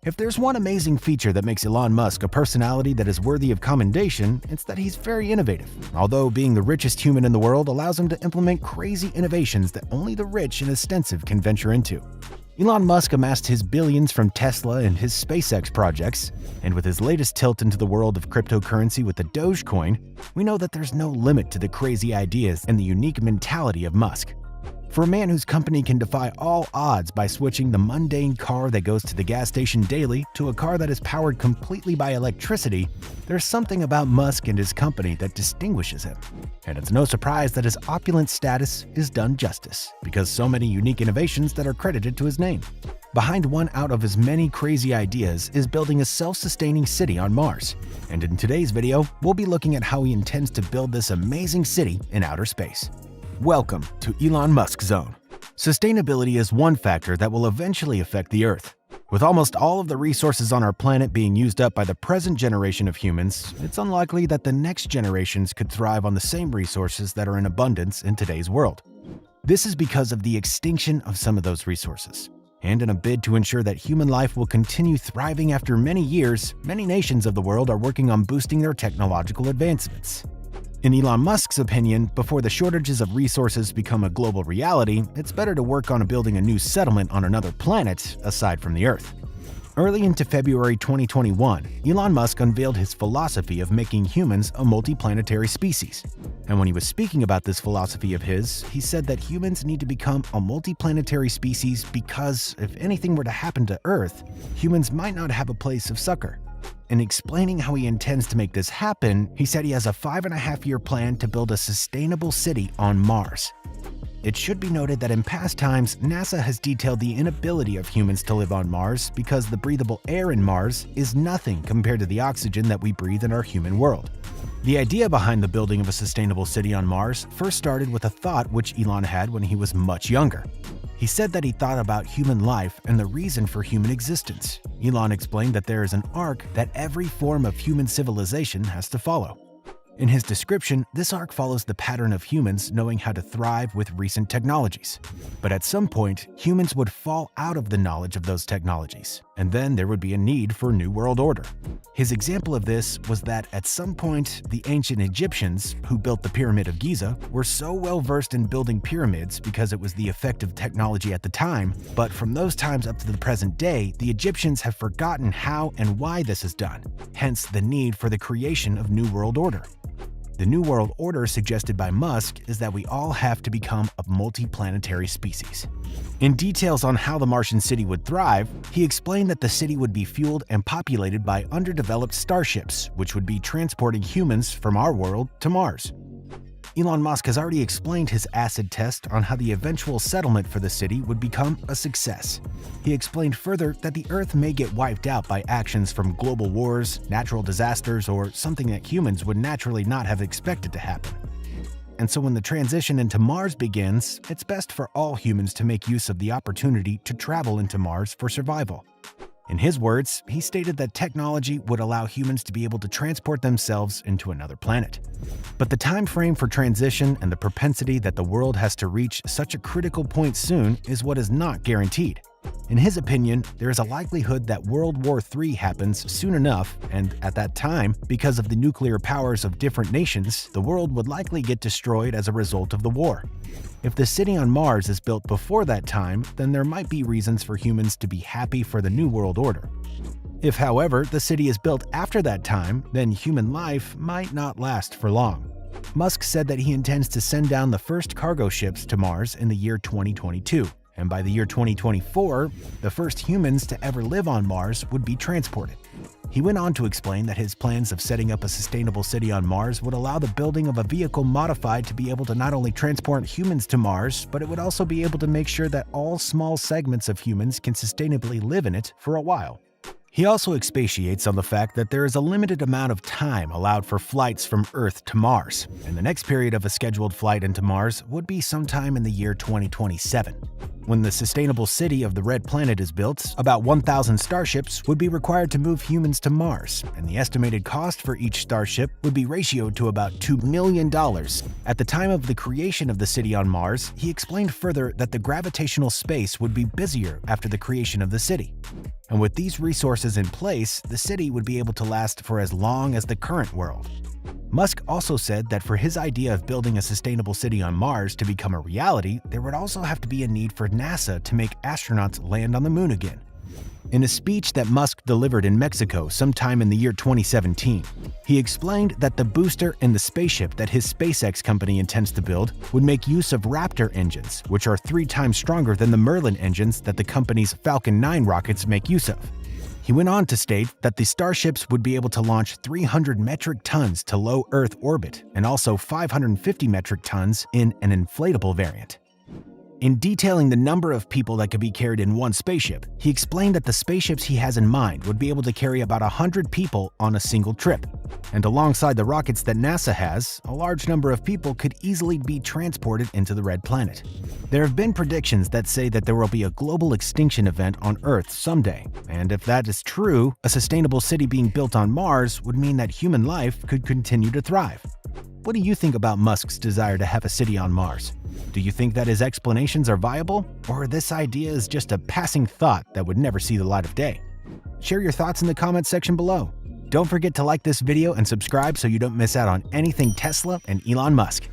If there's one amazing feature that makes Elon Musk a personality that is worthy of commendation, it's that he's very innovative. Although being the richest human in the world allows him to implement crazy innovations that only the rich and extensive can venture into. Elon Musk amassed his billions from Tesla and his SpaceX projects, and with his latest tilt into the world of cryptocurrency with the Doge Coin, we know that there's no limit to the crazy ideas and the unique mentality of Musk. For a man whose company can defy all odds by switching the mundane car that goes to the gas station daily to a car that is powered completely by electricity, there's something about Musk and his company that distinguishes him. And it's no surprise that his opulent status is done justice, because so many unique innovations that are credited to his name. Behind one out of his many crazy ideas is building a self-sustaining city on Mars. And in today's video, we'll be looking at how he intends to build this amazing city in outer space. Welcome to Elon Musk Zone. Sustainability is one factor that will eventually affect the Earth. With almost all of the resources on our planet being used up by the present generation of humans, it's unlikely that the next generations could thrive on the same resources that are in abundance in today's world. This is because of the extinction of some of those resources. And in a bid to ensure that human life will continue thriving after many years, many nations of the world are working on boosting their technological advancements. In Elon Musk's opinion, before the shortages of resources become a global reality, it's better to work on building a new settlement on another planet aside from the Earth. Early into February 2021, Elon Musk unveiled his philosophy of making humans a multiplanetary species. And when he was speaking about this philosophy of his, he said that humans need to become a multiplanetary species because if anything were to happen to Earth, humans might not have a place of succor. In explaining how he intends to make this happen, he said he has a 5.5-year plan to build a sustainable city on Mars. It should be noted that in past times, NASA has detailed the inability of humans to live on Mars because the breathable air in Mars is nothing compared to the oxygen that we breathe in our human world. The idea behind the building of a sustainable city on Mars first started with a thought which Elon had when he was much younger. He said that he thought about human life and the reason for human existence. Elon explained that there is an arc that every form of human civilization has to follow. In his description, this arc follows the pattern of humans knowing how to thrive with recent technologies. But at some point, humans would fall out of the knowledge of those technologies, and then there would be a need for a new world order. His example of this was that at some point, the ancient Egyptians, who built the Pyramid of Giza, were so well versed in building pyramids because it was the effective technology at the time, but from those times up to the present day, the Egyptians have forgotten how and why this is done, hence the need for the creation of New World Order. The New World Order suggested by Musk is that we all have to become a multiplanetary species. In details on how the Martian city would thrive, he explained that the city would be fueled and populated by underdeveloped starships, which would be transporting humans from our world to Mars. Elon Musk has already explained his acid test on how the eventual settlement for the city would become a success. He explained further that the Earth may get wiped out by actions from global wars, natural disasters, or something that humans would naturally not have expected to happen. And so when the transition into Mars begins, it's best for all humans to make use of the opportunity to travel into Mars for survival. In his words, he stated that technology would allow humans to be able to transport themselves into another planet. But the time frame for transition and the propensity that the world has to reach such a critical point soon is what is not guaranteed. In his opinion, there is a likelihood that World War III happens soon enough, and at that time, because of the nuclear powers of different nations, the world would likely get destroyed as a result of the war. If the city on Mars is built before that time, then there might be reasons for humans to be happy for the New World Order. If, however, the city is built after that time, then human life might not last for long. Musk said that he intends to send down the first cargo ships to Mars in the year 2022. And by the year 2024, the first humans to ever live on Mars would be transported. He went on to explain that his plans of setting up a sustainable city on Mars would allow the building of a vehicle modified to be able to not only transport humans to Mars, but it would also be able to make sure that all small segments of humans can sustainably live in it for a while. He also expatiates on the fact that there is a limited amount of time allowed for flights from Earth to Mars, and the next period of a scheduled flight into Mars would be sometime in the year 2027. When the sustainable city of the Red Planet is built, about 1,000 starships would be required to move humans to Mars, and the estimated cost for each starship would be ratioed to about $2 million. At the time of the creation of the city on Mars, he explained further that the gravitational space would be busier after the creation of the city. And with these resources in place, the city would be able to last for as long as the current world. Musk also said that for his idea of building a sustainable city on Mars to become a reality, there would also have to be a need for NASA to make astronauts land on the moon again. In a speech that Musk delivered in Mexico sometime in the year 2017, he explained that the booster in the spaceship that his SpaceX company intends to build would make use of Raptor engines, which are 3 times stronger than the Merlin engines that the company's Falcon 9 rockets make use of. He went on to state that the starships would be able to launch 300 metric tons to low Earth orbit and also 550 metric tons in an inflatable variant. In detailing the number of people that could be carried in one spaceship, he explained that the spaceships he has in mind would be able to carry about 100 people on a single trip. And alongside the rockets that NASA has, a large number of people could easily be transported into the Red Planet. There have been predictions that say that there will be a global extinction event on Earth someday, and if that is true, a sustainable city being built on Mars would mean that human life could continue to thrive. What do you think about Musk's desire to have a city on Mars? Do you think that his explanations are viable, or this idea is just a passing thought that would never see the light of day? Share your thoughts in the comments section below. Don't forget to like this video and subscribe so you don't miss out on anything Tesla and Elon Musk.